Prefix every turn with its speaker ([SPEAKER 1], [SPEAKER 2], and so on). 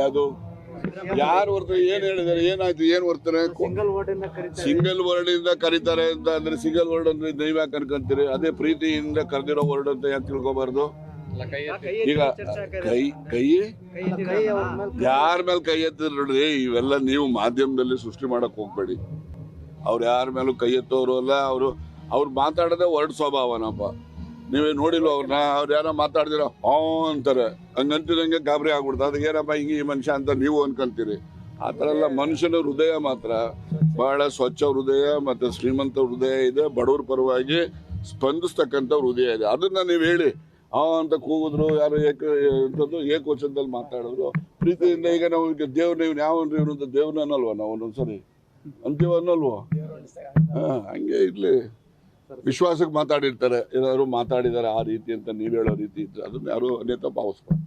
[SPEAKER 1] ಅದು ಯಾರು ವರ್ತನೆ ಏನ್ ಹೇಳಿದಾರೆ, ಏನಾಯ್ತು, ಏನ್ ವರ್ತನೆ? ಸಿಂಗಲ್ ವರ್ಡ್ ಇಂದ ಕರೀತಾರೆ ಅಂತ ಅಂದ್ರೆ ಸಿಂಗಲ್ ವರ್ಡ್ ಅಂದ್ರೆ ನೀವ್ ಯಾಕೆ ಅನ್ಕೊಂತೀರಿ? ಅದೇ ಪ್ರೀತಿಯಿಂದ ಕರೆದಿರೋ ವರ್ಡ್ ಅಂತ ಯಾಕೆ ತಿಳ್ಕೊಬಾರ್ದು? ಈಗ ಕೈ ಯಾರ ಮೇಲೆ ಕೈ ಎತ್ತಿದ್ರು ನೋಡ್ರಿ, ಇವೆಲ್ಲ ನೀವು ಮಾಧ್ಯಮದಲ್ಲಿ ಸೃಷ್ಟಿ ಮಾಡಕ್ ಹೋಗ್ಬೇಡಿ. ಅವ್ರು ಯಾರ ಮೇಲೂ ಕೈ ಎತ್ತೋರು ಅಲ್ಲ. ಅವ್ರು ಮಾತಾಡೋದೇ ವರ್ಡ್ ಸ್ವಭಾವನಪ್ಪ. ನೀವೇ ನೋಡಿಲ್ವ ಅವ್ರನ್ನ? ಅವ್ರು ಯಾರೋ ಮಾತಾಡ್ದಿರ ಅಂತಾರೆ, ಹಂಗಂತಿದಂಗೆ ಗಾಬರಿ ಆಗ್ಬಿಡ್ತಾರೆ. ಅದಕ್ಕೆ ಏನಪ್ಪ ಹಿಂಗೆ ಈ ಮನುಷ್ಯ ಅಂತ ನೀವು ಅನ್ಕೊಂತೀರಿ. ಆ ಥರ ಎಲ್ಲ ಮನುಷ್ಯನ ಹೃದಯ ಮಾತ್ರ ಬಹಳ ಸ್ವಚ್ಛ ಹೃದಯ ಮತ್ತೆ ಶ್ರೀಮಂತ ಹೃದಯ ಇದೆ. ಬಡವ್ರ ಪರವಾಗಿ ಸ್ಪಂದಿಸ್ತಕ್ಕಂಥ ಹೃದಯ ಇದೆ. ಅದನ್ನ ನೀವು ಹೇಳಿ ಅಂತ ಕೂಗಿದ್ರು, ಯಾರು ಏಕವಚನದಲ್ಲಿ ಮಾತಾಡಿದ್ರು ಪ್ರೀತಿಯಿಂದ. ಈಗ ನಾವು ದೇವ್ರ ನೀವು ಯಾವನ್ರಿ ಇವ್ರು ಅಂತ ದೇವ್ರನ್ನ ಅನ್ನಲ್ವ ನಾವು? ಒಂದೊಂದ್ಸರಿ ಅಂತೀವ ಅನ್ನಲ್ವ? ಹಂಗೆ ಇರ್ಲಿ. ವಿಶ್ವಾಸಕ್ಕೆ ಮಾತಾಡಿರ್ತಾರೆ, ಏನಾದ್ರು ಮಾತಾಡಿದಾರೆ ಆ ರೀತಿ ಅಂತ ನೀವು ಹೇಳೋ ರೀತಿ ಇದ್ರೆ ಅದನ್ನ ಯಾರು ಅನ್ಯತಾ ಭಾವಿಸ್ಬಾರ್ದು.